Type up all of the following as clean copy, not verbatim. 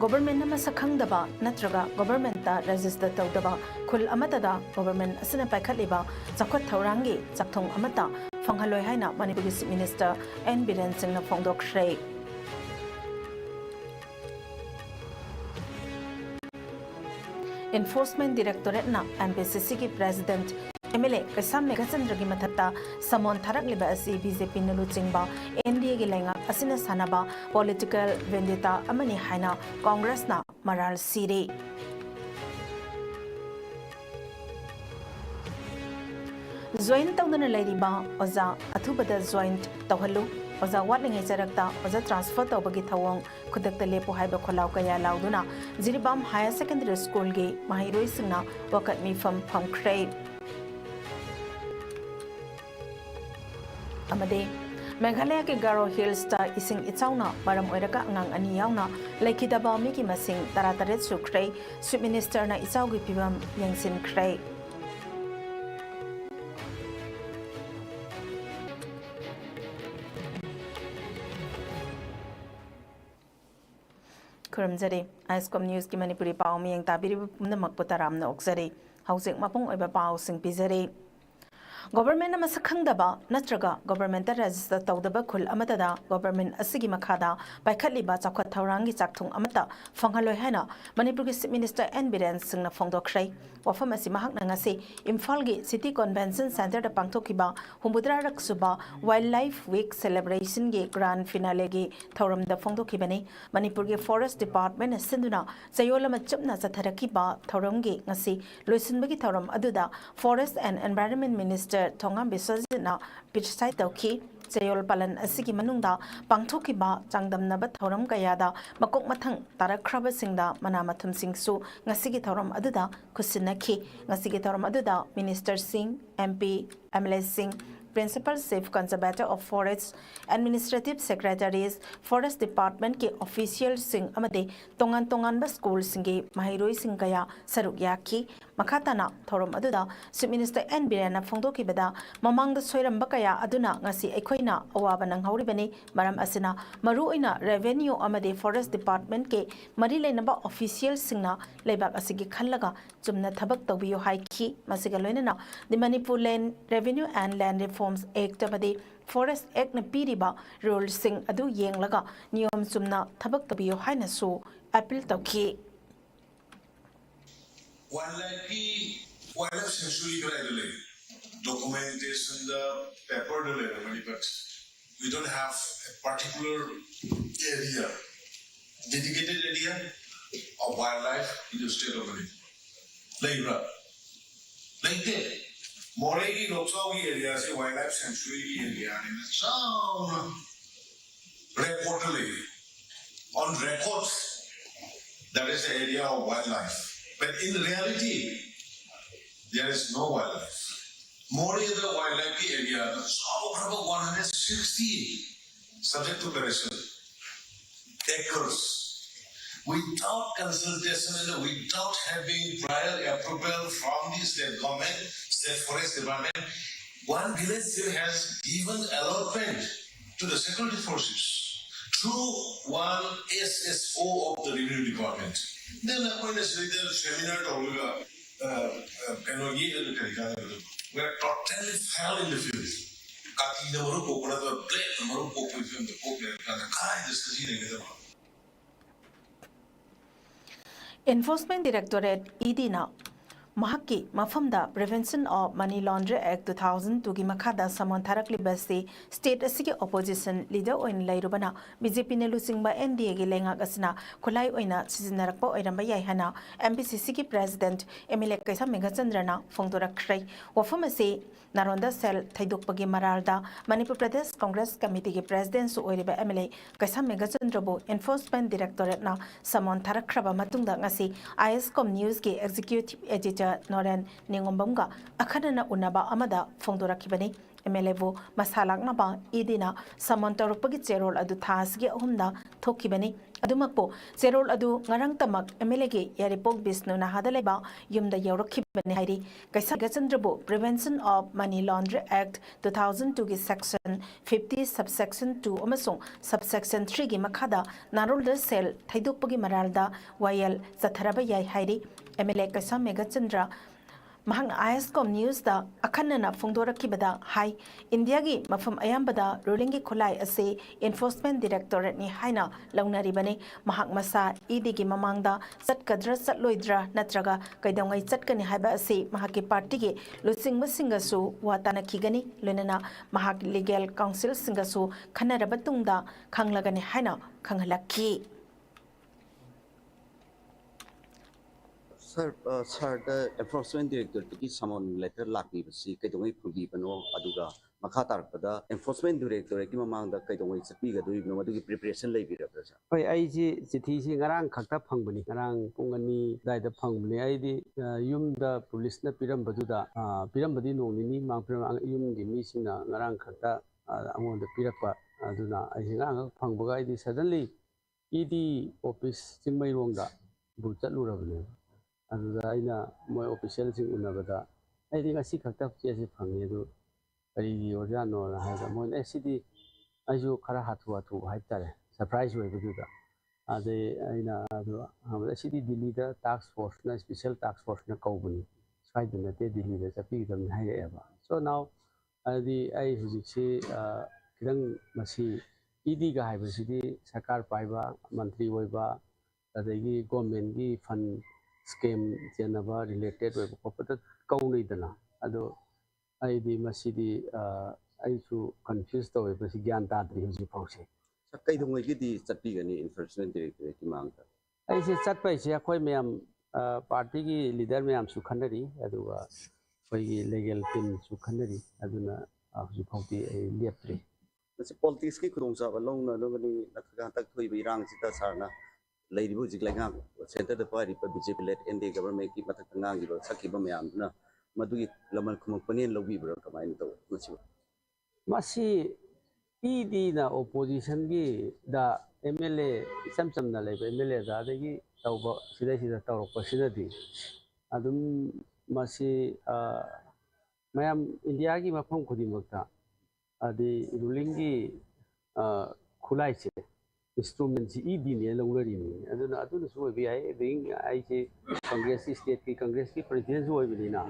government nama sakhangdaba natraga government ta register tawdaba khul amatada government asina paikhatliba chakhwat thaurangi chakthong amata phanghaloi haina Manipur Chief Minister N Biren Singh na phongdokhrei. Enforcement Directorate na MPCC ki President MLA Kaisam Megachandra ki mathatta samon tharak liba asi BJP nalu chingba NDA ki lenga asina sanaba political vendetta amani haina Congress na maral siri. Joint tawdana lairiba oza athubada joint tawhalu oza watlingai charakta oza transfer tawbagi thawong khudakta lepo haiba kholaw kaya lauduna Jiribam Higher Secondary School ge mahiroi singna wakat mifam phamkhrei. Amade Meghalaya ke Garo Hills ta ising ichauna maram oiraka angang ani yauna laikidaba mi ki masing tarataret sukhrei Chief Minister na ichaugi pibam yangsin khrei. Kuramjari ISCOM News ki Manipuri pau mi yang tabiri pumna makputaram na oksari hausik mapung oiba pau sing pizari. Government nama sakhangdaba natraga government ta register tawdaba khul amatada government asigi makhada paikhatliba chakhwat thaurangi chakthung amata phanghaloi haina Manipur Chief Minister N Biren Singh na phongdokhrei. Wafam asi mahak na ngasi Imphal gi City Convention Center da pangthokiba humbudra raksuba Wildlife Week celebration gi grand finale gi thauram da phongdokhibani Manipur gi Forest Department sinduna chayolama chupna chatharakiba thauram gi ngasi loisinbagi thauram aduda Forest and Environment Minister Thongam Biswajitna Pichsai Tauki Chayol Palan asigi manungda pangthokiba changdamnaba thauram kayada makok mathang tarakraba singda manamathum singsu ngasigi thauram aduda khusinakhi ngasigi thauram aduda Minister Singh MP MLA Singh Principal Chief Conservator of Forests, Administrative Secretaries, Forest Department ke official sing amade tongan ba school singe mahiroi sing kaya saruk yaki makhatana thorom aduda Chief Minister N Biren na phongdoki bada mamang da soiramba kaya aduna ngasi ekhoina awaba nang hauribani maram asina maru oina revenue amade Forest Department ke mari leinaba official singna leibak asigi khallaga chumna thabak tawbiyo haiki masiga loinana the Manipur Land Revenue and Land Reforms Act amade Forest Act na piriba rules sing adu yenglaga niyom chumna thabak tabiyo haina su appeal tawki. Wildlife sanctuary gradually documentation the paper delivery, but we don't have a particular area, dedicated area of wildlife in the state of Manipur. Like that, Moregi Loksawi area is a wildlife sanctuary area, and it's some reportedly on records that is the area of wildlife. But in reality, there is no wildlife. More in the wildlife area, about 160 subject to operation acres. Without consultation and without having prior approval from the state government, state forest department, one village still has given allotment to the security forces through one SSO of the revenue department. Then appoint a seminar we are totally fell in the field. Enforcement Directorate ED Mahaki Mafamda Prevention of Money Laundering Act 2002 gi makhada samon tharakli basi state asigi opposition leader oin lairubana BJP ne lusingba NDA gi lenga asina khulai oina sijinarakpa oiramba yai hana MPCC ki president MLA Kaisa Megachandra na phongdorakhrei wafam ase Naronda Cell Thaidokpagi Maralda Manipur Pradesh Congress Committee ki president su oiriba MLA Kaisa Megachandra bo Enforcement Directorate na samon tharakhraba matungda ngasi ISCOM News ki executive editor Noren Ningombamga Akadana Unaba Amada Fondorakibani MLA Masalak Naba Idina Samon Torpagi Cherol Adu Tasgi Hunda Tokibani ꯑꯗꯨꯃꯛꯄꯨ ꯆꯦꯔꯣꯜ ꯑꯗꯨ ꯉꯔꯥꯡ ꯇꯃꯛ MLAꯒꯤ ꯌꯥꯔꯤꯄꯣꯛ ꯕꯤꯁꯅꯨ ꯅꯍꯥꯗ ꯂꯩꯕ ꯌꯨꯝꯗ ꯌꯧꯔꯛꯈꯤꯕꯅꯤ ꯍꯥꯏꯔꯤ ꯀꯩꯁꯥꯒꯆꯟꯗ꯭ꯔꯕꯨ prevention of ꯃꯅꯤ laundry ꯑꯦꯛट 2002ꯒꯤ section 50 ꯁꯕꯁꯦꯛꯁꯟ 2 ꯑꯃꯁꯨꯡ ꯁꯕꯁꯦꯛꯁꯟ 3ꯒꯤ ꯃꯈꯥꯗ ꯅꯥꯔꯣꯜꯗ ꯁꯦꯜ ꯊꯩꯗꯣꯛꯄꯒꯤ ꯃꯔꯥꯜꯗ ꯋꯥꯌꯦꯜ ꯆꯠꯊꯔꯕ ꯌꯥꯏ ꯍꯥꯏꯔꯤ MLA ꯀꯩꯁꯥ ꯃꯦꯘꯆꯟꯗ꯭ꯔ ꯃꯍꯥꯛꯅ ISCOM न्यूज़ अखन्नना फोंदोरखिबदा हाई इंडिया की मफम अयाम्बदा रूलिंग की खुलाई असे एनफोर्समेंट डायरेक्टोरेट नि हाइना लौनरिबने महाक मसा ईडी की ममांगदा चटकद्रा चटलोइद्रा नत्रगा कैदंगै चटकनि हाइबा असे महाकी पार्टी के लुसिंग सिंगसु वाताना खिगनि लोनना महाक लीगल काउंसिल सिंगसु खनरब तुंगदा खंगलगनि हाइना खंगलखि Sir, the enforcement director की समन लेटर लाकी बसी कई दोंगे खुदी बनो अदुगा मखातार पदा enforcement director की ममांग दा कई दोंगे चपी गदुई बनो अदुगी preparation ले भी रहा सर। ओए आई जी चिट्ठी सी गरांग खक्ता फंग बनी गरांग पुंगनी दाइदा फंग बनी आई दी यूम दा पुलिस न पिरम बदुदा पिरम बदी नोंगनी मांग पिरम यूम गी मीसिंगना गरांग खक्ता अमों दा पिरपा अदुना आई गरांग फंग बगा आई दी suddenly ईडी ऑफिस चिंगमई रोंगदा बुचत लुरबने अदुदा मोय ऑफिशियल सिंग उनबदा आइदी ngasi खक्ता चेसे फंगे दु करीगी ओजानो हाइदा मोय एसीडी आइजु खरा हाथु हाथु हाइतारे सरप्राइज होय बदुदा आदे आइना अदु हम एसीडी दिल्ली दा टास्क फोर्स ना स्पेशल टास्क फोर्स ना कौबनी साइड नते दिल्ली दा चपी दम हाइएबा सो नाउ आदि आई हुजिसी किरंग मसी ईडी गा हाइबसिडी सरकार पाइबा मंत्री होइबा अदेगी गवर्नमेंट की फंड स्कीम जेनबा रिलेटेड होइब कोपदा कौनैदना अदो आइदी मसीदी आइसु कंफ्यूज तोय बसी ज्ञान ताद्री हुजि फौसे कई दोंगे की दी चपी गनी enforcement director की मांग ता ऐसे चटपैसे अखोय मैम पार्टी की लीडर मैम सु खनरी अदुगा फैगी लीगल टीम सु खनरी अदुना हुजि फौती लेप्त्रे मसे पॉलिटिक्स की खुरोंसा बलौना लोगनी नखगा तक थोई बिरांग सिता सारना लेरिबु जिगलांगा सेंटर द पारी पर बीजेपी लेट एनडी गवर्नमेंट की मथक ngangi ba sakhiba mayam na madugi laman khumapani lobi bro kamain to मसी ईडी ना ओपोजिशन की दा MLA इचम चमना लेबे MLA दा देगी तौबा सिदा सिदा तौरक सिदादी अदुम मसी मैम इंडिया की मफम खुदिमकता आदि रूलिंग की खुलाई से इंस्ट्रूमेंट से ईडी ने लौनरी ने अदुना सो भी आई बिंग आई से कांग्रेस की स्टेट की कांग्रेस की प्रेसिडेंट होय बिना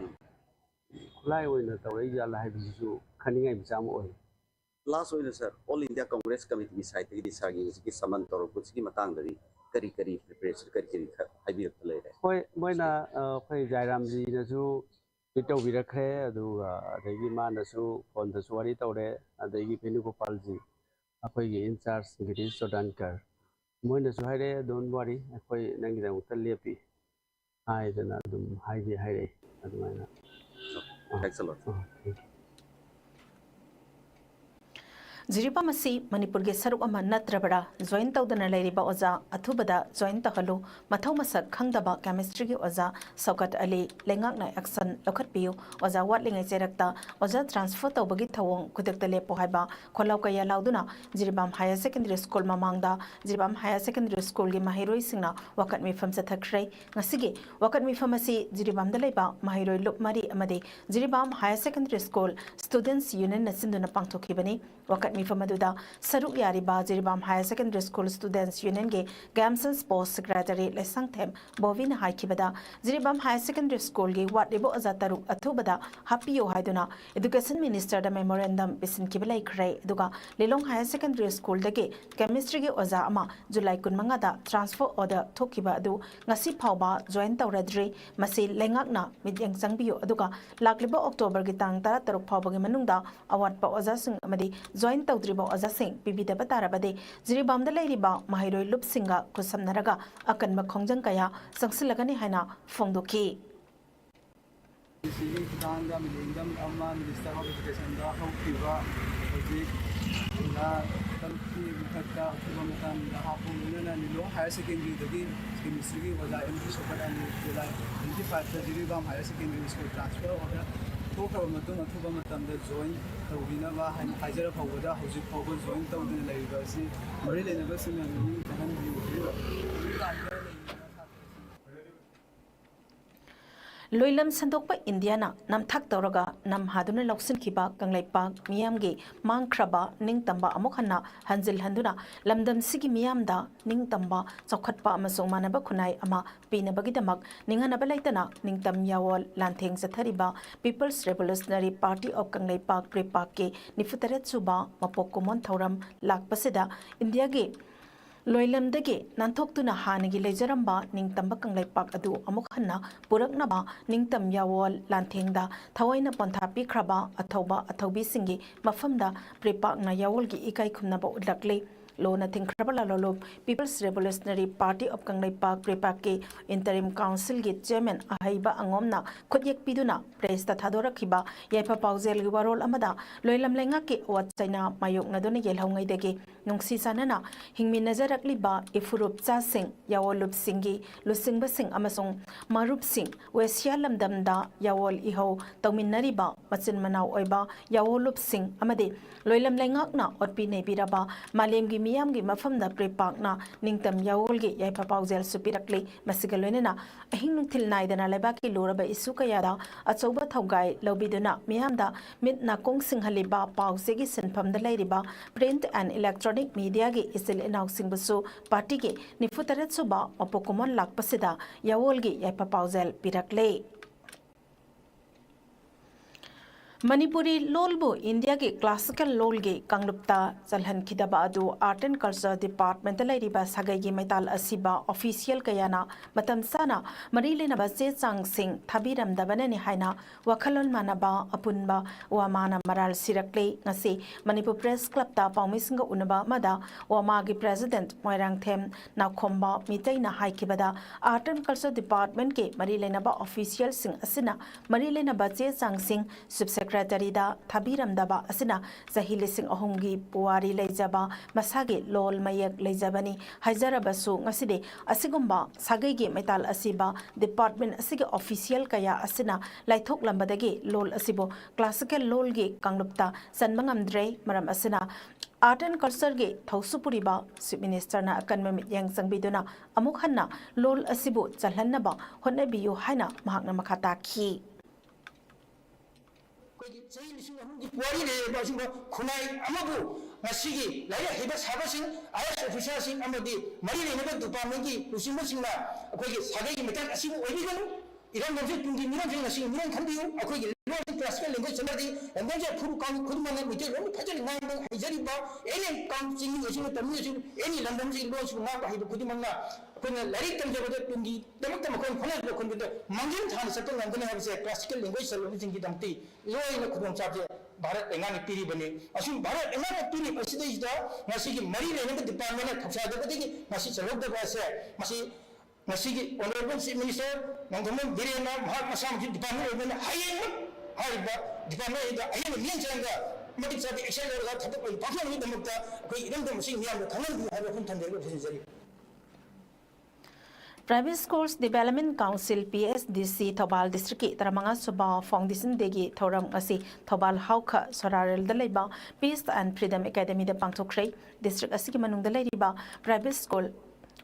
खुलाई होइना तौरै जाला हाइबिसु खनिङै बिचाम होय लास्ट होइना sir all India Congress committee की साइड की सागी की समन तौर कुछ की मतंग दरी करी करी प्रिपरेशन करी हाइबिरक ले रे होय मोइना खै जायराम जी नसु पिटौ बिरखरे अदुगा अदगी मानसु फोन दसु वारी तौरे अदगी पेनुगोपाल जी अखोयगी इंचार्ज सेक्रेटरी सोडानकर मोइनसु हाइरे डोंट वरी अखोय नंगिदा उतर लेपी हाइदना दुम हाइगे हाइरे अदुमाइना थैंक्स अ लॉट जिरिबा मसी मणिपुर के सरुक अमा नत्रबड़ा जॉइन तौदना लेरिबा ओजा अथुबदा जॉइन तहलु मथौ मसक खंगदबा केमिस्ट्री की ओजा सौकत अली लेंगाकना एक्शन लखतपियो ओजा वाटलिंगै चेरक्ता ओजा ट्रांसफर तौबगी थवोंग खुदक्ता लेपो हाइबा खोलाव कया लाउदुना जिरिबाम हायर सेकेंडरी स्कूल ममांगदा जिरिबाम हायर सेकेंडरी स्कूल की माहिरोई सिंगना वकत मिफम चथखरै ngasiगे वकत मिफम असी जिरिबामदा लेबा माहिरोई लुपमारी अमदे Jiribam higher secondary school students union नसिंदुना पांगथोखिबनी वकत मिफमदुदा सरुक यारिबा Jiribam higher secondary school students union के games and sports secretary Laishangthem Bobina हाइखिबदा जिरिबाम हायर सेकेंडरी स्कूल की वाटलिबो अजा तरुक अथुबदा हापियो हाइदुना एजुकेशन मिनिस्टर दा मेमोरेंडम बिसिनखिबा लैखरै दुगा लिलोंग हायर सेकेंडरी स्कूल दगे केमिस्ट्री के ओजा अमा जुलाई 15 दा ट्रांसफर ऑर्डर थोखिबा अदु ngasi phawba join tawradri masi lengakna midyang changbiyo aduga lakliba october gi tang 13 phawba gi manungda award pa oza sing amadi join tawdriba oza sing pibidaba tarabade jiribamda leiriba mahairoi lup singa kusamnaraga akanba khongjang kaya sangsilagani haina phongdoki Sini kitanga milingam amma Minister of Education da haukiba project na tamki mukhatta kumamatan da hapun na nilo higher secondary dagi chemistry wala MD sokadan July 25 da Jiribam higher secondary school transfer order to ka matung athuba matam da join ꯇꯧꯕꯤꯅꯕ ꯍꯥꯏꯅ ꯍꯥꯏꯖꯔ ꯐꯥꯎꯕꯗ ꯍꯧꯖꯤꯛ ꯐꯥꯎꯕ join ꯇꯧꯗꯨꯅ ꯂꯩꯔꯤꯕ ꯑꯁꯤ ꯃꯔꯤ ꯂꯩꯅꯕꯁꯤꯡꯅ meaning ꯆꯪꯍꯟꯕꯤꯌꯨ ꯂꯣꯏꯂꯝ ꯁꯟꯗꯣꯛꯄ ꯏꯟꯗꯤꯌꯥꯅ ꯅꯝꯊꯥꯛ ꯇꯧꯔꯒ ꯅꯝꯍꯥꯗꯨꯅ ꯂꯧꯁꯤꯟꯈꯤꯕ ꯀꯪꯂꯩꯄꯥꯛ ꯃꯤꯌꯥꯝꯒꯤ ꯃꯥꯡꯈ꯭ꯔꯕ ꯅꯤꯡꯇꯝꯕ ꯑꯃꯨꯛ ꯍꯟꯅ ꯍꯟꯖꯤꯜꯍꯟꯗꯨꯅ ꯂꯝꯗꯝꯁꯤꯒꯤ ꯃꯤꯌꯥꯝꯗ ꯅꯤꯡꯇꯝꯕ ꯆꯥꯎꯈꯠꯄ ꯑꯃꯁꯨꯡ ꯃꯥꯟꯅꯕ ꯈꯨꯟꯅꯥꯏ ꯑꯃ ꯄꯤꯅꯕꯒꯤꯗꯃꯛ ꯅꯤꯡꯍꯟꯅꯕ ꯂꯩꯇꯅ ꯅꯤꯡꯇꯝ ꯌꯥꯋꯣꯜ ꯂꯥꯟꯊꯦꯡ ꯆꯠꯊꯔꯤꯕ peoples revolutionary party of Kangleipak ꯄ꯭ꯔꯤꯄꯥꯛꯀꯤ 94 ꯁꯨꯕ ꯃꯄꯣꯛ ꯀꯨꯝꯑꯣꯟ ꯊꯧꯔꯝ ꯂꯥꯛꯄꯁꯤꯗ ꯏꯟꯗꯤꯌꯥꯒꯤ ꯂꯣꯏꯂꯝꯗꯒꯤ ꯅꯥꯟꯊꯣꯛꯇꯨꯅ ꯍꯥꯟꯅꯒꯤ ꯂꯩꯖꯔꯝꯕ ꯅꯤꯡꯇꯝꯕ ꯀꯪꯂꯩꯄꯥꯛ ꯑꯗꯨ ꯑꯃꯨꯛ ꯍꯟꯅ ꯄꯨꯔꯛꯅꯕ ꯅꯤꯡꯇꯝ ꯌꯥꯋꯣꯜ ꯂꯥꯟꯊꯦꯡꯗ ꯊꯑꯣꯏꯅ ꯄꯣꯟꯊꯥ ꯄꯤꯈ꯭ꯔꯕ ꯑꯊꯧꯕ ꯑꯊꯧꯕꯤꯁꯤꯡꯒꯤ ꯃꯐꯝꯗ ꯄ꯭ꯔꯤꯄꯥꯛꯅ ꯌꯥꯋꯣꯜꯒꯤ ꯏꯀꯥꯏ ꯈꯨꯝꯅꯕ ꯎꯠꯂꯛꯂꯤ ꯂꯣꯟꯅ ꯊꯤꯡꯈ꯭ꯔꯕ ꯂꯥꯂꯣꯂꯨꯞ people's revolutionary party of Kangleipak ꯄ꯭ꯔꯤꯄꯥꯛꯀꯤ ꯏꯟꯇꯔꯤꯝ ꯀꯥꯎꯟꯁꯤꯜꯒꯤ ꯆꯦꯌꯔꯃꯦꯟ ꯑꯍꯩꯕ ꯑꯉꯣꯝꯅ ꯈꯨꯠꯌꯦꯛ ꯄꯤꯗꯨꯅ ꯄ꯭ꯔꯦꯁꯇ ꯊꯥꯗꯣꯔꯛꯈꯤꯕ ꯌꯥꯏꯐ ꯄꯥꯎꯖꯦꯜꯒꯤ ꯋꯥꯔꯣꯜ ꯑꯃꯗ ꯂꯣꯏꯂꯝ ꯂꯩꯉꯥꯛꯀꯤ ꯑꯋꯥꯠ ꯆꯩꯅꯥ ꯃꯥꯌꯣꯛꯅꯗꯨꯅ ꯌꯦꯜꯍꯧꯉꯩꯗꯒꯤ ꯅꯨꯡꯁꯤ ꯆꯥꯟꯅꯅ ꯍꯤꯡꯃꯤꯟꯅꯖꯔꯛꯂꯤꯕ ꯏꯐꯨꯔꯨꯞꯆꯥꯁꯤꯡ ꯌꯥꯋꯣꯜꯂꯨꯞꯁꯤꯡꯒꯤ ꯂꯨꯆꯤꯡꯕꯁꯤꯡ ꯑꯃꯁꯨꯡ ꯃꯔꯨꯞꯁꯤꯡ ꯋꯦꯁꯤꯌꯥ ꯂꯝꯗꯝꯗ ꯌꯥꯋꯣꯜ ꯏꯍꯧ ꯇꯧꯃꯤꯟꯅꯔꯤꯕ ꯃꯆꯤꯟ ꯃꯅꯥꯎ ꯑꯣꯏꯕ ꯌꯥꯋꯣꯜꯂꯨꯞꯁꯤꯡ ꯑꯃꯗꯤ ꯂꯣꯏꯂꯝ ꯂꯩꯉꯥꯛꯅ ꯑꯣꯠꯄꯤ ꯅꯩꯕꯤꯔꯕ ꯃꯥꯂꯦꯝꯒꯤ ꯃꯤꯌꯥꯝꯒꯤ ꯃꯐꯝꯗ ꯄ꯭ꯔꯤꯄꯥꯛꯅ ꯅꯤꯡꯇꯝ ꯌꯥꯋꯣꯜꯒꯤ ꯌꯥꯏꯐ ꯄꯥꯎꯖꯦꯜꯁꯨ ꯄꯤꯔꯛꯂꯤ ꯃꯁꯤꯒ ꯂꯣꯏꯅꯅ ꯑꯍꯤꯡ ꯅꯨꯡꯊꯤꯜ ꯅꯥꯏꯗꯅ ꯂꯩꯕꯥꯛꯀꯤ ꯂꯨꯔꯕ ꯏꯁꯨ ꯀꯌꯥꯗ ꯑꯆꯧꯕ ꯊꯧꯒꯥꯏ ꯂꯧꯕꯤꯗꯨꯅ ꯃꯤꯌꯥꯝꯗ ꯃꯤꯠ ꯅꯥꯀꯣꯡ ꯁꯤꯡꯍꯜꯂꯤꯕ ꯄꯥꯎꯆꯦꯒꯤ ꯁꯤꯟꯐꯝꯗ ꯂꯩꯔꯤꯕ ꯄ꯭ꯔꯤꯟꯠ ꯑꯦꯟ ꯏꯂꯦꯛꯇ꯭ꯔꯣꯅꯤꯛ ꯃꯤꯗꯤꯌꯥꯒꯤ ꯏꯆꯤꯜ ꯏꯅꯥꯎꯁꯤꯡꯕꯨꯁꯨ ꯄꯥꯔꯇꯤꯒꯤ 94 ꯁꯨꯕ ꯃꯄꯣꯛ ꯀꯨꯝꯑꯣꯟ ꯂꯥꯛꯄꯁꯤꯗ ꯌꯥꯋꯣꯜꯒꯤ ꯌꯥꯏꯐ ꯄꯥꯎꯖꯦꯜ ꯄꯤꯔꯛꯂꯦ ꯃꯅꯤꯄꯨꯔꯤ ꯂꯣꯜꯕꯨ ꯏꯟꯗꯤꯌꯥꯒꯤ ꯀ꯭ꯂꯥꯁꯤꯀꯦꯜ ꯂꯣꯜꯒꯤ ꯀꯥꯡꯂꯨꯞꯇ ꯆꯜꯍꯟꯈꯤꯗꯕ ꯑꯗꯨ ꯑꯥꯔꯠ ꯑꯦꯟड ꯀꯜꯆꯔ ꯗꯤꯄꯥꯔꯠꯃꯦꯟꯇ ꯂꯩꯔꯤꯕ ꯁꯥꯒꯩꯒꯤ ꯃꯩꯇꯥꯜ ꯑꯁꯤꯕ ꯑꯣꯐꯤꯁꯤꯌꯦꯜ ꯀꯌꯥꯅ ꯃꯇꯝ ꯆꯥꯅ ꯃꯔꯤ ꯂꯩꯅꯕ ꯆꯦ ꯆꯥꯡꯁꯤꯡ ꯊꯥꯕꯤꯔꯝꯗꯕꯅꯅꯤ ꯍꯥꯏꯅ ꯋꯥꯈꯜꯂꯣꯟ ꯃꯥꯟꯅꯕ ꯑꯄꯨꯟꯕ ꯋꯥꯃꯥꯅ ꯃꯔꯥꯜ ꯁꯤꯔꯛꯂꯤ ꯉꯁꯤ ꯃꯅꯤꯄꯨꯔ ꯄ꯭ꯔꯦꯁ ꯀ꯭ꯂꯕꯇ ꯄꯥꯎꯃꯤꯁꯤꯡꯒ ꯎꯅꯕ ꯑꯃꯗ ꯋꯥꯃꯥꯒꯤ ꯄ꯭ꯔꯦꯁꯤꯗꯦꯟꯠ ꯃꯣꯏꯔꯥꯡꯊꯦꯝ ꯅꯥꯎꯈꯣꯝꯕ ꯃꯤꯇꯩꯅ ꯍꯥꯏꯈꯤꯕꯗ ꯑꯥꯔꯠ ꯑꯦꯟड ꯀꯜꯆꯔ ꯗꯤꯄꯥꯔꯠꯃꯦꯟꯠꯀꯤ ꯃꯔꯤ ꯂꯩꯅꯕ ꯑꯣꯐꯤꯁꯤꯌꯦꯜꯁꯤꯡ ꯑꯁꯤꯅ ꯃꯔꯤ ꯂꯩꯅꯕ ꯆꯦ ꯆꯥꯡꯁꯤꯡ ꯁꯦꯀ꯭ꯔꯦꯇꯔꯤꯗ ꯊꯥꯕꯤꯔꯝꯗꯕ ꯑꯁꯤꯅ ꯆꯍꯤ 3,000ꯒꯤ ꯄꯨꯋꯥꯔꯤ ꯂꯩꯖꯕ ꯃꯁꯥꯒꯤ ꯂꯣꯜ ꯃꯌꯦꯛ ꯂꯩꯖꯕꯅꯤ ꯍꯥꯏꯖꯔꯕꯁꯨ ꯉꯁꯤꯗꯤ ꯑꯁꯤꯒꯨꯝꯕ ꯁꯥꯒꯩꯒꯤ ꯃꯩꯇꯥꯜ ꯑꯁꯤꯕ ꯗꯤꯄꯥꯔꯠꯃꯦꯟꯠ ꯑꯁꯤꯒꯤ ꯑꯣꯐꯤꯁꯤꯌꯦꯜ ꯀꯌꯥ ꯑꯁꯤꯅ ꯂꯥꯏꯊꯣꯛꯂꯝꯕꯗꯒꯤ ꯂꯣꯜ ꯑꯁꯤꯕꯨ ꯀ꯭ꯂꯥꯁꯤꯀꯦꯜ ꯂꯣꯜꯒꯤ ꯀꯥꯡꯂꯨꯞꯇ ꯆꯟꯕ ꯉꯝꯗ꯭ꯔꯦ ꯃꯔꯝ ꯑꯁꯤꯅ ꯑꯥꯔꯠ ꯑꯦꯟड ꯀꯜꯆꯔꯒꯤ ꯊꯧꯁꯨ ꯄꯨꯔꯤꯕ ꯆꯤꯞ ꯃꯤꯅꯤꯁꯇꯔꯅ ꯑꯀꯟꯕ ꯃꯤꯠꯌꯦꯡ ꯆꯪꯕꯤꯗꯨꯅ ꯑꯃꯨꯛ ꯍꯟꯅ ꯂꯣꯜ ꯑꯁꯤꯕꯨ ꯆꯜꯍꯟꯅꯕ ꯍꯣꯠꯅꯕꯤꯌꯨ ꯍꯥꯏꯅ ꯃꯍꯥꯛꯅ ꯃꯈꯥ ꯇꯥꯈꯤ ꯆꯍꯤ 3,000ꯒꯤ ꯄꯨꯋꯥꯔꯤ ꯂꯩꯔꯕ ꯑꯁꯤꯒꯨꯝꯕ ꯈꯨꯟꯅꯥꯏ ꯑꯃꯕꯨ ꯉꯁꯤꯒꯤ ꯂꯥꯏꯔꯤꯛ ꯍꯩꯕ ꯁꯥꯕꯁꯤꯡ IAS ꯑꯣꯐꯤꯁꯥꯔꯁꯤꯡ ꯑꯃꯗꯤ ꯃꯔꯤ ꯂꯩꯅꯕ ꯗꯤꯄꯥꯔꯠꯃꯦꯟꯠꯀꯤ ꯂꯨꯆꯤꯡꯕꯁꯤꯡꯅ ꯑꯩꯈꯣꯏꯒꯤ ꯁꯥꯒꯩꯒꯤ ꯃꯩꯇꯥꯜ ꯑꯁꯤꯕꯨ ꯑꯣꯏꯕꯤꯒꯅꯨ ꯏꯔꯝꯗꯝꯁꯤ ꯇꯨꯡꯒꯤ ꯃꯤꯔꯝꯁꯤꯡ ꯉꯁꯤ ꯃꯤꯔꯝ ꯈꯟꯕꯤꯌꯨ ꯑꯩꯈꯣꯏꯒꯤ ꯂꯣꯟ ꯀ꯭ꯂꯥꯁꯤꯀꯦꯜ ꯂꯦꯡꯒ꯭ꯋꯦꯖ ꯆꯠꯅꯔꯤ ꯂꯝꯗꯝꯁꯦ ꯐꯨꯔꯨꯞ ꯀꯥꯡꯂꯨꯞ ꯈꯨꯗꯤꯡꯃꯛꯅ ꯃꯩꯇꯩꯂꯣꯟ ꯐꯖꯅ ꯉꯥꯡꯕ ꯍꯩꯖꯔꯤꯕ ꯑꯦꯅꯤ ꯀꯥꯡꯂꯨꯞ ꯆꯤꯡꯃꯤ ꯑꯣꯏꯁꯤꯅ ꯇꯝꯃꯤ ꯑꯣꯏꯁꯤꯅ ꯑꯦꯅꯤ ꯂꯝꯗꯝꯁꯤꯒꯤ ꯂꯣꯟꯁꯤꯕꯨ ꯉꯥꯡꯕ ꯍꯩꯕ ꯈꯨꯗꯤꯡꯃꯛꯅ ꯑꯩꯈꯣꯏꯅ ꯂꯥꯏꯔꯤꯛ ꯇꯝꯖꯕꯗ ꯇꯨꯡꯒꯤꯗꯃꯛꯇ ꯃꯈꯣꯏꯅ ꯍꯣꯠꯅꯖꯕ ꯈꯣꯠꯄꯗ ꯃꯥꯡꯖꯤꯜ ꯊꯥꯅ ꯆꯠꯄ ꯉꯝꯒꯅꯤ ꯍꯥꯏꯕꯁꯦ ꯀ꯭ꯂꯥꯁꯤꯀꯦꯜ ꯂꯦꯡꯒ꯭ꯋꯦꯖ ꯆꯠꯂꯕꯁꯤꯡꯒꯤꯗꯃꯛꯇꯤ ꯂꯣꯏꯅ ꯈꯨꯗꯣꯡꯆꯥꯕꯁꯦ ꯚꯥꯔꯠ ꯂꯩꯉꯥꯛꯅ ꯄꯤꯔꯤꯕꯅꯤ ꯑꯁꯨꯝ ꯚꯥꯔꯠ ꯂꯩꯉꯥꯛꯅ ꯄꯤꯔꯤꯕ ꯑꯁꯤꯗꯩꯁꯤꯗ ꯉꯁꯤꯒꯤ ꯃꯔꯤ ꯂꯩꯅꯕ ꯗꯤꯄꯥꯔꯠꯃꯦꯟꯠꯅ ꯊꯧꯁꯥꯗꯕꯗꯒꯤ ꯉꯁꯤ ꯆꯠꯍꯧꯗꯕ ꯑꯁꯦ ꯃꯁꯤ ꯉꯁꯤꯒꯤ ꯑꯣꯅꯔꯦꯕꯜ ꯆꯤꯞ ꯃꯤꯅꯤꯁꯇꯔ ꯅꯣꯡꯊꯣꯝꯕꯝ ꯕꯤꯔꯦꯟꯅ ꯃꯍꯥꯛ ꯃꯁꯥꯃꯛꯁꯨ ꯗꯤꯄꯥꯔꯠꯃꯦꯟꯠ ꯑꯣꯏꯕꯅ ꯍꯌꯦꯡꯃꯛ ꯍꯥꯏꯔꯤꯕ ꯗꯤꯄꯥꯔꯠꯃꯦꯟꯠ ꯑꯗꯨꯗ ꯑꯍꯦꯟꯕ ꯃꯤꯠꯌꯦꯡ ꯆꯪꯉꯒ ꯃꯇꯤꯛ ꯆꯥꯕ ꯑꯦꯛꯁꯟ ꯂꯧꯔꯒ ꯊꯕꯛ ꯑꯣꯏꯅ ꯄꯥꯡꯊꯣꯛꯅꯕꯒꯤꯗꯃꯛꯇ ꯑꯩꯈꯣꯏ ꯏꯔꯝꯗꯝ ꯑꯁꯤ ꯃꯤꯌꯥꯝꯗ ꯈꯪꯍꯟꯕꯤꯌꯨ ꯍꯥꯏꯕ ꯋꯥꯐꯝ ꯊꯝꯖꯔꯒ ꯂꯣꯏꯁꯤꯟꯖꯔꯤ Private Schools Development Council PSDC Thobal District ki 35 suba Foundation Degi Thoram asi Thobal Hauka Sorarel Leba Peace and Freedom Academy de Pangthokhrei District asi ki manung da leriba private school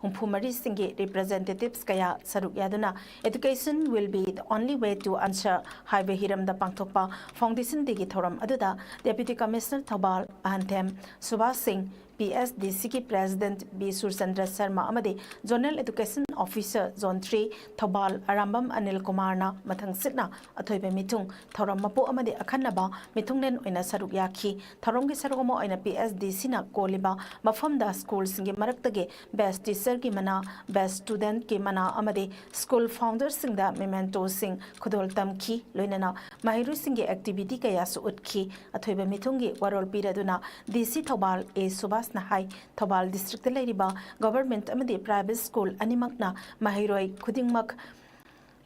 Humphumari Singhi representatives kaya saruk yaduna education will be the only way to answer highway hiram da pangthokpa Foundation Degi Thoram aduda Deputy Commissioner Thobal Ahanthem Subhas Singh PSDC ki President B. Surchandra Sharma amadi Zonal Education Officer Zone 3 Thobal Arambam Anil Kumarna mathang sitna athoibe mitung thoram mapu amadi akhanaba mitungnen oina saruk yakhi thoromgi sarugamo oina PSDC na koliba mafamda school singi maraktage best teacher ki mana best student ki mana amadi school founders singda memento sing khudol tamki loinana mahiru singi activity kaya su utki athoibe mitungi warol piraduna DC Thobal A Subhas na hai Thobal district leriba government amadi private school animakna mahiroi khudingmak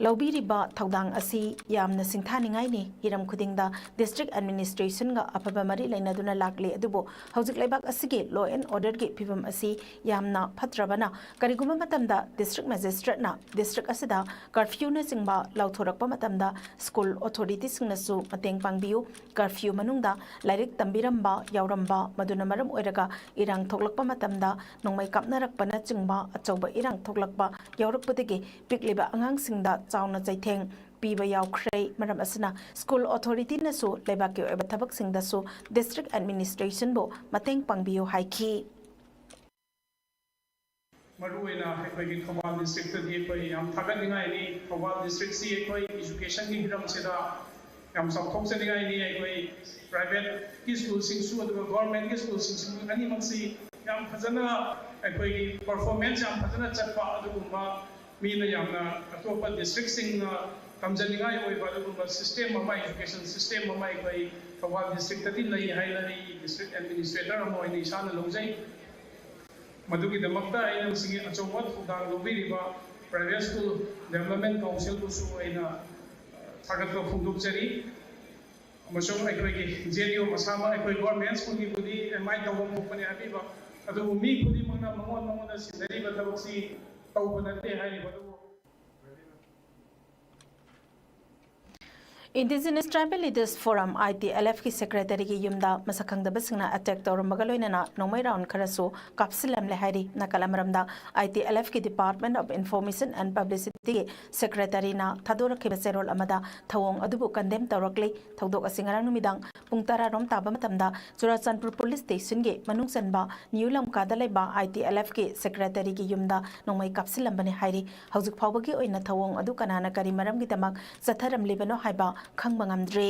ꯂꯧꯕꯤꯔꯤꯕ ꯊꯧꯗꯥꯡ ꯑꯁꯤ ꯌꯥꯝꯅ ꯁꯤꯡꯊꯥꯅꯤꯡꯉꯥꯏꯅꯤ ꯍꯤꯔꯝ ꯈꯨꯗꯤꯡꯗ district ꯑꯦꯗꯃꯤꯅꯤꯁꯇ꯭ꯔꯦꯁꯟꯒ ꯑꯐꯕ ꯃꯔꯤ ꯂꯩꯅꯗꯨꯅ ꯂꯥꯛꯂꯤ ꯑꯗꯨꯕꯨ ꯍꯧꯖꯤꯛ ꯂꯩꯕꯥꯛ ꯑꯁꯤꯒꯤ ꯂꯣ ꯑꯦꯟ ꯑꯣꯔꯗꯔꯒꯤ ꯐꯤꯚꯝ ꯑꯁꯤ ꯌꯥꯝꯅ ꯐꯠꯇ꯭ꯔꯕꯅ ꯀꯔꯤꯒꯨꯝꯕ ꯃꯇꯝꯗ ꯗꯤꯁꯇ꯭ꯔꯤꯛ ꯃꯦꯖꯤꯁꯇ꯭ꯔꯦꯠꯅ ꯗꯤꯁꯇ꯭ꯔꯤꯛ ꯑꯁꯤꯗ ꯀꯔꯐ꯭ꯌꯨꯅꯆꯤꯡꯕ ꯂꯥꯎꯊꯣꯔꯛꯄ ꯃꯇꯝꯗ ꯁ꯭ꯀꯨꯜ ꯑꯣꯊꯣꯔꯤꯇꯤꯁꯤꯡꯅꯁꯨ ꯃꯇꯦꯡ ꯄꯥꯡꯕꯤꯌꯨ ꯀꯔꯐ꯭ꯌꯨ ꯃꯅꯨꯡꯗ ꯂꯥꯏꯔꯤꯛ ꯇꯝꯕꯤꯔꯝꯕ ꯌꯥꯎꯔꯝꯕ ꯃꯗꯨꯅ ꯃꯔꯝ ꯑꯣꯏꯔꯒ ꯏꯔꯥꯡ ꯊꯣꯛꯂꯛꯄ ꯃꯇꯝꯗ ꯅꯣꯡꯃꯩ ꯀꯥꯞꯅꯔꯛꯄꯅꯆꯤꯡꯕ ꯑꯆꯧꯕ ꯏꯔꯥꯡ ꯊꯣꯛꯂꯛꯄ ꯌꯥꯎꯔꯛꯄꯗꯒꯤ ꯄꯤꯛꯂꯤꯕ ꯑꯉꯥꯡꯁꯤꯡꯗ ꯆꯥꯎꯅ ꯆꯩꯊꯦꯡ ꯄꯤꯕ ꯌꯥꯎꯈ꯭ꯔꯦ ꯃꯔꯝ ꯑꯁꯤꯅ ꯁ꯭ꯀꯨꯜ ꯑꯣꯊꯣꯔꯤꯇꯤꯅꯁꯨ ꯂꯩꯕꯥꯛꯀꯤ ꯑꯣꯏꯕ ꯊꯕꯛꯁꯤꯡꯗꯁꯨ ꯗꯤꯁꯇ꯭ꯔꯤꯛ ꯑꯦꯗꯃꯤꯅꯤꯁꯇ꯭ꯔꯦꯁꯟꯕꯨ ꯃꯇꯦꯡ ꯄꯥꯡꯕꯤꯌꯨ ꯍꯥꯏꯈꯤ ꯃꯔꯨꯑꯣꯏꯅ ꯑꯩꯈꯣꯏꯒꯤ ꯊꯧꯕꯥꯜ ꯗꯤꯁꯇ꯭ꯔꯤꯛꯇꯗꯤ ꯑꯩꯈꯣꯏ ꯌꯥꯝ ꯊꯥꯒꯠꯅꯤꯡꯉꯥꯏꯅꯤ ꯊꯧꯕꯥꯜ ꯗꯤꯁꯇ꯭ꯔꯤꯛꯁꯤ ꯑꯩꯈꯣꯏ ꯏꯖꯨꯀꯦꯁꯟꯒꯤ ꯍꯤꯔꯝꯁꯤꯗ ꯌꯥꯝ ꯆꯥꯎꯊꯣꯛꯆꯅꯤꯡꯉꯥꯏꯅꯤ ꯑꯩꯈꯣꯏ ꯄ꯭ꯔꯥꯏꯚꯦꯠꯀꯤ ꯁ꯭ꯀꯨꯜꯁꯤꯡꯁꯨ ꯑꯗꯨꯒ ꯒꯣꯔꯃꯦꯟꯒꯤ ꯁ꯭ꯀꯨꯜꯁꯤꯡꯁꯨ ꯑꯅꯤꯃꯛꯁꯤ ꯌꯥꯝ ꯐꯖꯅ ꯑꯩꯈꯣꯏꯒꯤ ꯄꯔꯐꯣꯔꯃꯦꯟꯁ ꯌꯥꯝ ꯐꯖꯅ ꯆꯠꯄ ꯑꯗꯨꯒꯨꯝꯕ ꯃꯤꯅ ꯌꯥꯝꯅ ꯑꯇꯣꯞꯄ ꯗꯤꯁꯇ꯭ꯔꯤꯛꯁꯤꯡꯅ ꯇꯝꯖꯅꯤꯡꯉꯥꯏ ꯑꯣꯏꯕ ꯑꯗꯨꯒꯨꯝꯕ ꯁꯤꯁꯇꯦꯝ ꯑꯃ ꯏꯖꯨꯀꯦꯁꯟ ꯁꯤꯁꯇꯦꯝ ꯑꯃ ꯑꯩꯈꯣꯏ ꯊꯧꯕꯥꯜ ꯗꯤꯁꯇ꯭ꯔꯤꯛꯇꯗꯤ ꯂꯩ ꯍꯥꯏꯅ ꯑꯩ ꯗꯤꯁꯇ꯭ꯔꯤꯛ ꯑꯦꯗꯃꯤꯅꯤꯁꯇ꯭ꯔꯦꯇꯔ ꯑꯃ ꯑꯣꯏꯅ ꯏꯁꯥꯅ ꯂꯧꯖꯩ ꯃꯗꯨꯒꯤꯗꯃꯛꯇ ꯑꯩꯅ ꯃꯁꯤꯒꯤ ꯑꯆꯧꯕ ꯊꯧꯗꯥꯡ ꯂꯧꯕꯤꯔꯤꯕ ꯄ꯭ꯔꯥꯏꯚꯦꯠ ꯁ꯭ꯀꯨꯜ ꯗꯦꯕꯂꯞꯃꯦꯟ ꯀꯥꯎꯟꯁꯤꯜꯕꯨꯁꯨ ꯑꯩꯅ ꯊꯥꯒꯠꯄ ꯐꯣꯡꯗꯣꯛꯆꯔꯤ ꯑꯃꯁꯨꯡ ꯑꯩꯈꯣꯏꯒꯤ JDO ꯃꯁꯥꯃꯛ ꯑꯩꯈꯣꯏ ꯒꯣꯔꯃꯦꯟ ꯁ꯭ꯀꯨꯜꯒꯤꯕꯨꯗꯤ ꯑꯦꯝ.ꯑꯥꯏ ꯇꯧꯐꯝ ꯊꯣꯛꯄꯅꯤ ꯍꯥꯏꯕꯤꯕ ꯑꯗꯨꯕꯨ ꯃꯤ ꯈꯨꯗꯤꯡꯃꯛꯅ ꯃꯉꯣꯟꯗ ꯁꯤꯟꯅꯔꯤꯕ ꯊꯕꯛꯁꯤ ꯇꯧꯕ ꯅꯠꯇꯦ ꯍꯥꯏꯔꯤꯕ ꯑꯗꯨꯕꯨ Indigenous Tribal Leaders Forum ITLF की सेक्रेटरी की युमदा मसखंगदबसिंगना अटैक तौरमगा लोइनना नोंमै राउंड खरसु कापसिलमले हाइरी नकलमरमदा ITLF की department of information and publicity secretary ना थादोरखिबा सेरोल अमदा थवोंग अदुबु कंडेम तौरकले थौदोक असिंगरांग नुमिदांग पुंग 10 रोम ताबा मतमदा चुराचांदपुर पुलिस स्टेशन के मनुंग सनबा न्यू लमकादा लेबा ITLF की सेक्रेटरी की युमदा नोंमै कापसिलमबने हाइरी हौजिक फावबगी ओइना थवोंग अदु कनाना करी मरमगी दमक चथरमलिबनो हाइबा खंबा ngamdre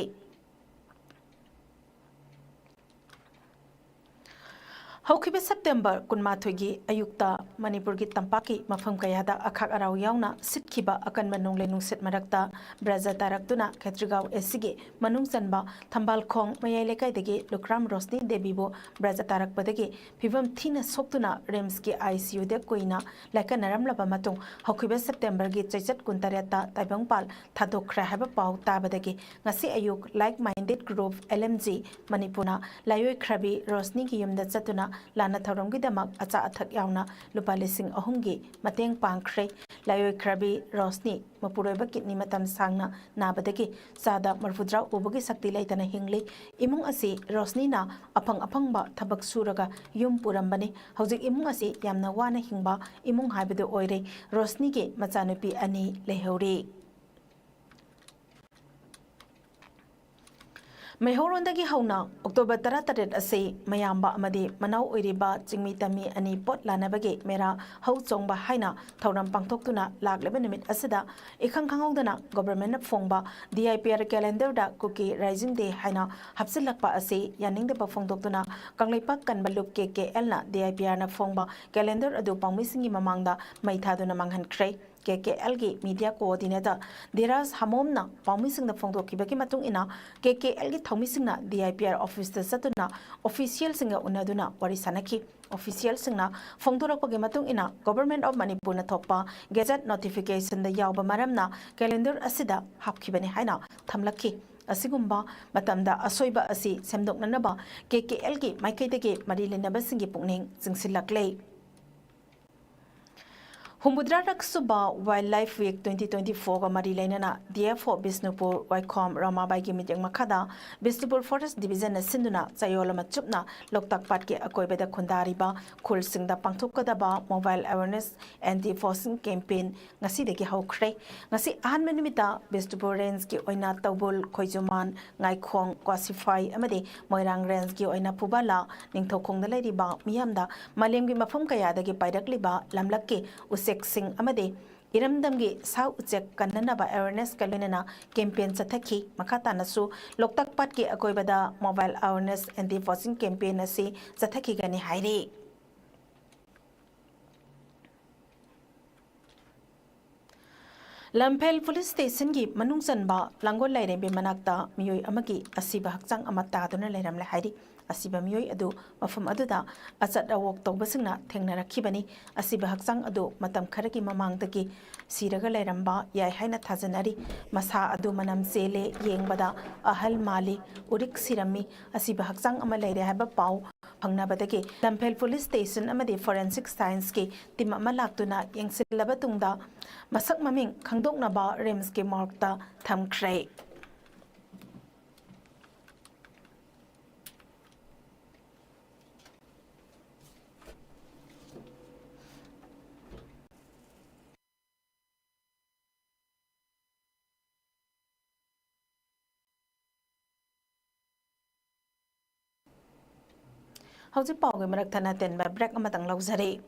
हौखिबे सेप्टेम्बर 12 गी अयुक्ता मणिपुर की तंपाकी मफम कयादा अखाक अराव यावना सिटखिबा अकनबा नोंगले नुंसित मरक्ता ब्रजा तारक्तुना खेत्रिगाव एसिगे मनुंग चनबा थंबाल खोंग मयाई लेकाइदगी लुक्राम रोशनी देबीबो ब्रजा तारक्पदगी फिवम थीना सोक्तुना रिम्स की ICU दे कोइना लेकनरमलबा मतुंग हौखिबे सेप्टेम्बर गी चैचत 23 ताइबंगपाल थादोखरा हाबा पाउ ताबदगी ngasi ayuk like minded group LMG मणिपुरना लायोय खराबी रोशनी की युमदा चतुना लाना थौरमगिदमक अचा अथक यावना लुपा लिसिंग अहुमगी मतेंग पांखरे लायोय खराबी रोशनी मपुरोइबा किडनी मतम सांगना नाबदगी सादा मरफुद्रा उबगी शक्ति लैतना हिंगली इमुंग असी रोशनी ना अफंग थबक सुरगा युम पुरंबने हौजिक इमुंग असी यामना वाना हिंगबा इमुंग हाइबदु ओइरे रोशनी के मचानुपी अनि लेहौरी मैहोरोंदगी हौना अक्टोबर 13 असे मयाम्बा अमदे मनाव ओइरिबा चिंगमी तमी अनि पोट लानबगे मेरा हौ चोंगबा हाइना थौरम पांथोक्तुना लागलेबा निमित असदा इखंग खंगौदना गवर्नमेंट फोंगबा DIPR कैलेंडर दा कुकी राइजिंग डे हाइना हपसिलकपा असे यानिंगदबा फोंदोक्तुना कंगलेपा कनबलुप KKL ना DIPR ना फोंगबा कैलेंडर अदु पांगमिसिंगी ममांगदा मैथादुना मांगहनख्रे KKL की मीडिया कोऑर्डिनेटर धीराज हमोमना पाउमिसिंग द फोंदोकिबकी मतुंग इना KKL की थौमिसिंगना DIPR ऑफिस द सतुना ऑफिशियल सिंगा उनदुना वरी सनकी ऑफिशियल सिंगना फोंदोरकपगे मतुंग इना गवर्नमेंट ऑफ मणिपुर न थोपा गेजेट नोटिफिकेशन द यावबा मरमना कैलेंडर असिदा हापखिबने हाइना थमलकी असिगुम्बा मतमदा असोइबा असि सेमदोकननबा KKL की माइकैदगे मरी लेनबसिंगी पुंगनिंग जिंगसिलकले हुमुद्रारक सुबा वाइल्ड लाइफ वीक 2024 का मरी लेना DF4 बिष्णुपुर वाइकॉम रामाबाई की मीटिंग मखादा बिष्णुपुर फॉरेस्ट डिवीजन सिंधुना चायोलम चुपना लोकताक पाट के अकोइबेदा खुंदारिबा खुलसिंगदा पांथोकदबा mobile awareness anti poaching campaign ngasi हौख्रे ngasi अहन मिनिमिता बिष्णुपुर रेंज की ओइना तौबुल खोइजुमान ngaikong क्वासिफाई अमदे मोइरांग रेंज की ओइना पुबाला निंगथौखोंगदा लेरिबा मियामदा मालेमगी मफम कयादगी पाइरकलिबा लमलक्के उसेक्सिंग अमदे इरमदमगी साउ उचेक कन्ननबा अवेयरनेस कलोइनना कैंपेन चथखी मखातानसु लोकताक पाट के अकोइबदा mobile awareness anti poaching campaign असी चथखीगनी हाइरे लम्फेल पुलिस स्टेशन की मनुंग चनबा लांगोल लाइरेंबे मनाक्ता मियोय अमगी असिबा हक्चांग अमा तादुना लेरमले हाइरी asiba miyoi adu mafam aduda achat awok tawbasingna thengnarakibani asiba hakchang adu matam kharagi mamangdagi siraga lairamba yai haina thajanari masa adu manam chele yengbada ahal mali urik sirami asiba hakchang ama leire haba pau pangnabadagi Lamphel police station amadi forensic science ki tim ama laktuna yengsilaba tungda masak maming khangdoknaba rims ki morgta thamkhre Hauji pauge marak thana ten ba break amatang lauzari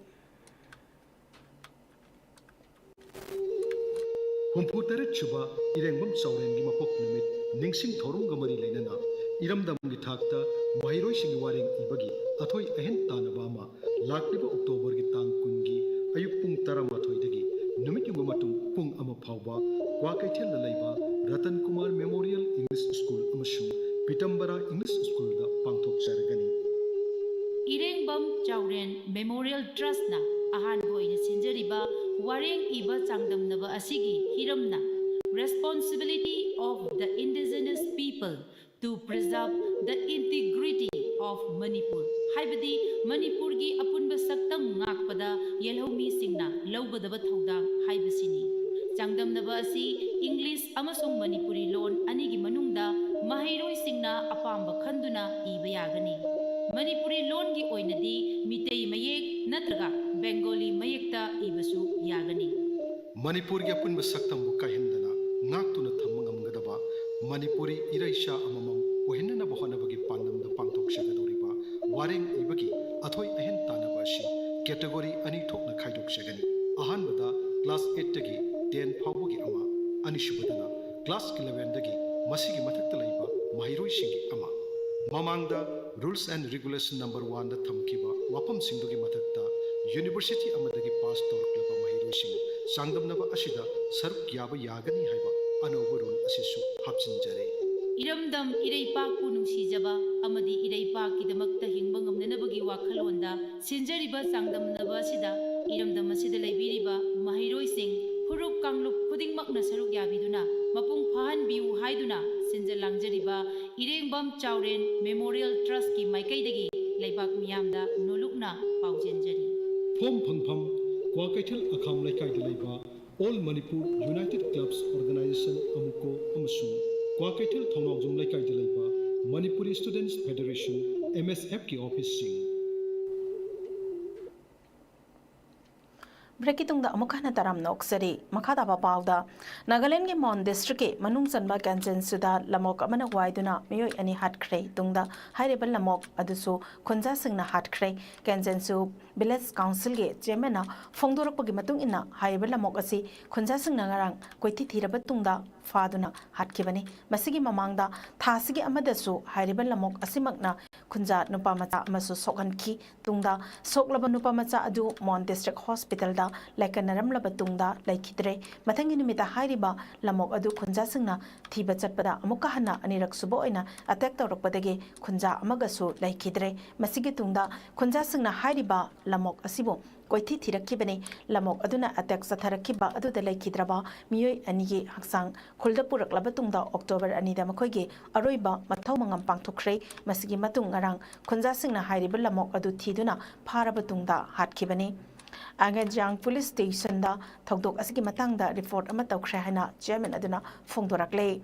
Humputere chuba irengbam saurengi mapok numit ningsing thorung gamari leinana iramdamgi thakta mahiroi singi wareng ibagi athoi ahen tanabama lakliba October gi tang kungi ayuk pung 13 dagi numit yunga matung pung ama phawba kwakaithel la leiba Ratan Kumar Memorial English School amasung Pitambara English School da pangthok sargani Irengbam Chauren Memorial Trust na ahan boina sinjariba wareng iba changdamnaba asigi hiramna responsibility of the indigenous people to preserve the integrity of Manipur haibadi Manipur gi apunba saktam ngakpada yelhomi singna lawgadaba thodang haibasini changdamnaba asi English amasung Manipuri lon anigi manungda mahairoi singna apamba khanduna iba yagani Manipuri lon gi oinadi mitei mayek natraga Bengali mayekta ibasu yagani Manipur gi apun basaktam bu kahendana ngaktuna thammangamgadaba Manipuri iraisha amamam ohinna bahona bagi pandam da pangthok sagadoriba wareng ibagi athoi ahen tanaba shi category ani thokna khaidok sagani ahanbada class 8 tagi 10 phawgi ama anisubadana class 11 dagi masigi mathakta laiba mahiroi singi ama mamangda rules and regulation number 1 da thamkiba wapam singdugi mathakta university amadagi pass torklaba mahiroi sing sangdamnaba asida saruk yaba yagani haiba anoba rule asisu hapsinjare Iramdam Iraipaku nungsijaba amadi Iraipak kidamakta hingba ngamnanabagi wakhalonda sinjariba sangdamnaba sida Iramdam asida laibiriba mahiroi sing hurup kanglup khudingmakna saruk yabiduna mapung phahan biu haiduna sinjal langjariba Irengbam Chauren Memorial Trust ki maikaidagi laibak miyamda nolukna paujenjari Phom phangpham kwakaithal akham laikai dilaiba All Manipur United Clubs Organization amuko amasung kwakaithal thongnawjum laikai dilaiba Manipuri Students Federation MSF ki office sing Breaking the Amukana Taram Noxeri, Makada Pauda, Nagaland Mon District, Manung Sanba Gansen Suda, Lamok Amana Waiduna, Mio any hat cray, Tungda, Hirable Lamok, Adusu, Konzasing hat cray, Gansensu, Billets Council Gate, Gemena, Fongdoropogimatung ina, Hirable Lamokasi, Konzasing Nagarang, Quiti Tirabatunda, Faduna, hat kibani, Masigi Mamangda, Tasigi Amadasu, Hirable Lamok Asimagna, Kunza Nupamata Masu Sokanki, Tungda, Soklaba Nupamata Adu, Mon District Hospital. Like a naramla batungda, like Kidre, Matanginimita Hariba, Lamok Adu Kunjasingna, Tiba Chatpada, Amukahana, Anirak Suboina, attacked out of Padage, Kunja Amagasu, like Kidre, Masigitunda, Kunjasingna Hariba, Lamok Asibo, Koiti Tirakibani, Lamok Aduna attacks Atarakiba, Adu the Lake Kidraba, Mui Anigi Haksang, Kuldapurak Labatunda, October Anida Makogi, Aroiba, Matomangam Pangtokre, Masigi Matung Arang, Kunjasingna Hariba Lamok Adu Tiduna, Parabatunda, Hatkibani. Angajang Police Station da Togdok Asigi Matangda report Amato Krahana, German Aduna, Fongdorakle.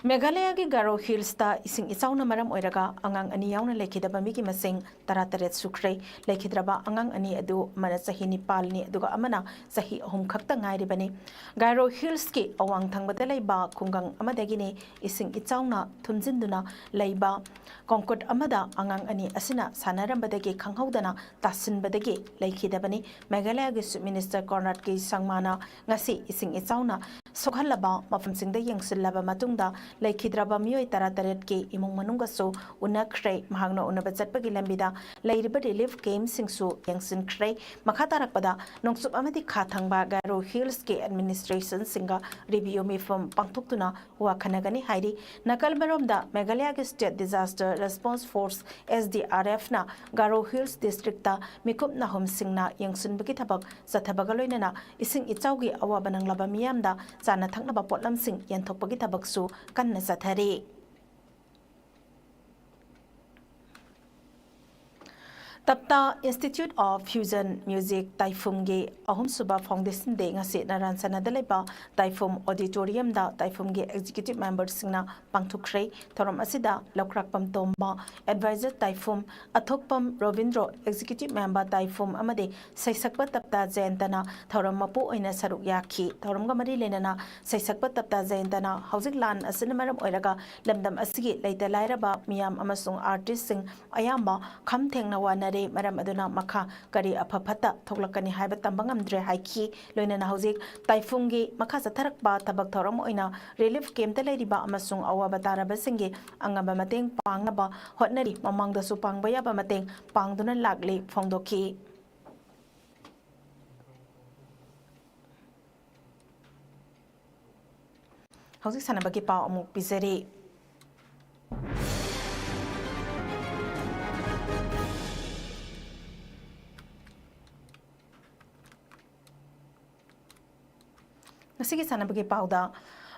Meghalaya gi Garo Hills ta ising isauna maram oiraga angang ani yauna lekidaba migi masing tarataret sukre lekidraba angang ani adu mana sahi nipal ni aduga amana sahi ahum khakta ngairi bani Garo Hills ki awang thangbada leiba kungang amadagi ne ising isauna thunjinduna leiba kongkot amada angang ani asina sanarambadagi khanghaudana tasinbadagi lekidabani Meghalaya gi Minister Conrad ki sangmana ngasi ising isauna सोखल्लबा मफमसिंगदा यंगसिल्लबा मतुंगदा लेखिद्रबा मियोय तरातरेट के इमुंग मनुंगसो उनखरे महांगना उनबा चटपगी लंबिदा लेरिबा relief camp सिंगसु यंगसिनखरे मखा तारकपदा नोंसुप अमदि खाथंगबा गारो hills के administration सिंगा review मिफम पांगथुक्तुना वाखनगनी हाइरी नकल बरोमदा मेघालय के state disaster response force SDRF ना गारो hills district मिकुप नाहुम सिंगना यंगसिनबगी थबक सथबगा लोइनना इसिंग इचाउगी अवाबा नंगलबा मियामदा चाना थंगनबा पोटलमसिंग यंथोकपगी थबकसु कन्ना चथरी तप्ता इंस्टीट्यूट ऑफ फ्यूजन म्यूजिक ताइफुमगे अहुमसुबा foundation day ngasi naransanada leba taifum auditorium da taifum ge executive members singna pangthukhrei thorom asida lokrakpam tomba advisor taifum athokpam rovindro executive member taifum amade saisakpa tapta jayantana thorom mapu oina saruk yakhi thorom ga mari lenana saisakpa tapta jayantana housing lan asina maram oiraga lamdam asigi leita lairaba miyam amasung artist sing ayamba kham thengna wana मरम अदुना मखा करी अफफता थोलकनी HYBE तंबंगमद्रे हाइखी लोइना हौजिक ताइफुंगी मखा सथरकबा थबक थौरम ओइना relief camp लेरिबा अमसुंग अवाबा ताराबसिंगे अंगबा मतेंग पांगनबा होटनरी ममांगदसु पांगबा याबा मतेंग पांगदुना लागले फोंदोखी हौजिक सनबगी पाव अमुक पिजरी नसिगे सनबगे पाउदा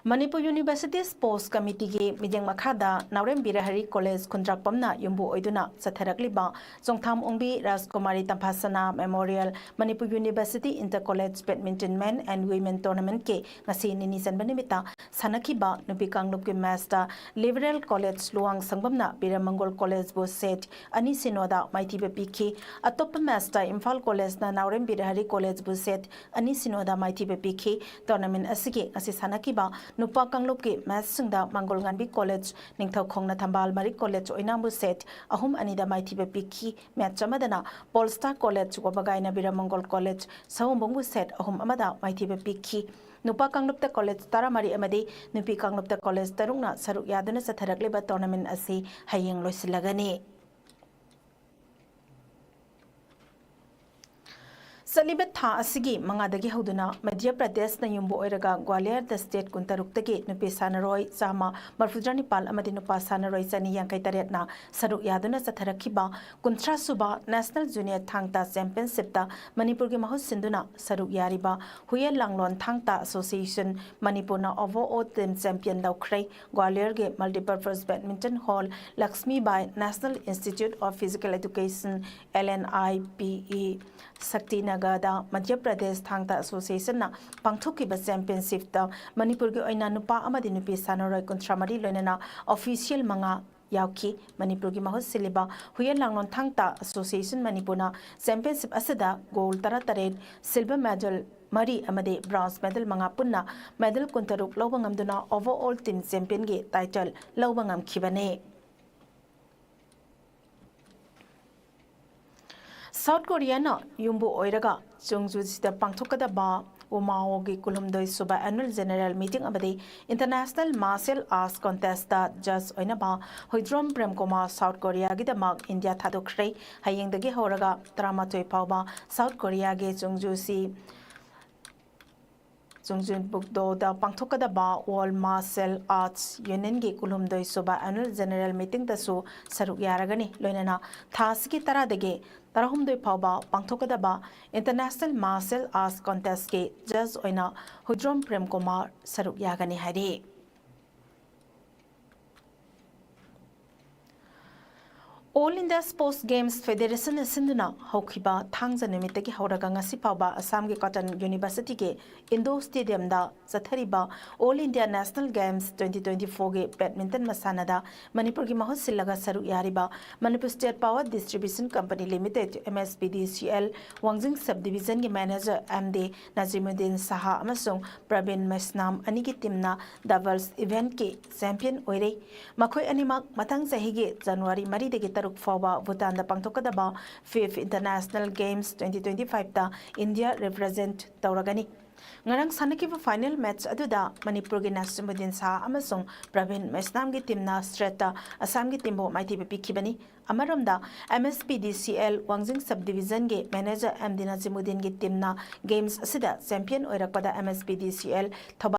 Manipur university sports committee के मिजेंग मखादा नावरेम बिरहरी college खुंद्राकपमना युम्बु ओइदुना सथरकलिबा जोंगथाम ओंबी Rajkumari Tamphasana memorial Manipur university inter college badminton men and women tournament के ngasi nini sanba nimita sanakiba nupi kanglop ke match da liberal college luang sangbamna biramangol college bo set ani sinoda maiti be pikhi atop match da imphal college na naurem birahari college bo set ani sinoda maiti be pikhi tournament asige ngasi sanakiba nupa kanglop ke match singda mangol nganbi college ningthau khongna thambal mari college oinambu set ahum ani da maiti be pikhi match amadana polestar college go bagaina biramangol college sawombongu set ahum amada maiti be pikhi नुपा कांगलुप्ता college तारामारी अमदी नुपी कांगलुप्ता college तरुंगना सरुक यादुना सथरकलेबा tournament असी हयेंग लोइसिलगनी सलीबे था असिगी मंगादगी हौदुना मध्य प्रदेश न युम्बो ओइरगा ग्वालियर द स्टेट कुंतरुक्तगी नुपी सानरोय चामा मरफुद्रानी पाल अमदी नुपा सानरोय चनी यांkai तरेट ना सरुक यादुना सथरखिबा कुंथ्रा सुबा नेशनल जूनियर थांगता चैंपियनशिप ता मणिपुर के महु सिंधुना सरुक यारिबा हुये लांगलोन थांगता एसोसिएशन मणिपुर ना ओवरऑल टीम चैंपियन लौख्रै ग्वालियर के multipurpose badminton hall Lakshmi Bai national institute of physical education LNIPE शक्ति नगरदा मध्य प्रदेश थांगता एसोसिएशन ना पांगथोकिबा चैंपियनशिप ता मणिपुर के ओइना नुपा अमदि नुपी सानरोय कुंथ्रामरी लोइना ऑफिशियल मंगा याउकी मणिपुर की महु सिलिबा हुये लांगलोन थांगता एसोसिएशन मणिपुरना चैंपियनशिप असदा गोल्ड 13 सिल्वर मेडल मरी अमदे ब्राउन्स मेडल मंगा पुन्ना मेडल कुंतरुक लौबा ngamduna ओवरऑल टीम चैंपियन के टाइटल लौबा ngamkhibane साउथ कोरिया ना युम्बु ओइरगा चोंगजुसिदा पांगथोकदबा उमाओगी कुलुमदोय सुबा एनुअल जनरल मीटिंग अबदे इंटरनेशनल मार्शल आर्ट्स कॉन्टेस्ट दा जज ओइनबा होइद्रोम प्रेमकुमार साउथ कोरिया गिदमक इंडिया थादोख्रै हयेंदगी होरगा 13 फावबा साउथ कोरिया गे चोंगजुसी Jungjun Bukdo da Pangthokadaba World Martial Arts Union ge kulumdoi soba annual general meeting da su saruk yaragani loinana thasiki taradege tarahumdoi phawba pangthokadaba international martial arts contest ke judge oina Hudrom Prem Kumar saruk yagani hari All India Sports Games Federation Sinduna Hokiba Thangza Nimitaki Horaga ngasi pawba Assam ge Cotton University ge Indo Stadium da Zathariba All India National Games 2024 ge Badminton Masanada Manipur gi mahut sillaga saru yariba Manipur State Power Distribution Company Limited MSPDCL Wangjing Subdivision ge Manager MD Nazimuddin Saha amasung Pravin Mesnam ani gi teamna doubles event ke champion oire makhoi animak mathang sahi ge January 3 degi taruk fawa Bhutan da pangthokadaba 5th International Games 2025 ta India represent tauragani. Ngarang sanakiba final match aduda Manipur gi Nasimuddin Sa amasung Pravin Mesnam gi team na straight ta Assam gi team bo maiti pikibani. Amaromda MSPDCL Wangjing Subdivision gi manager MD Nazimuddin gi team na games asida champion oirakpada MSPDCL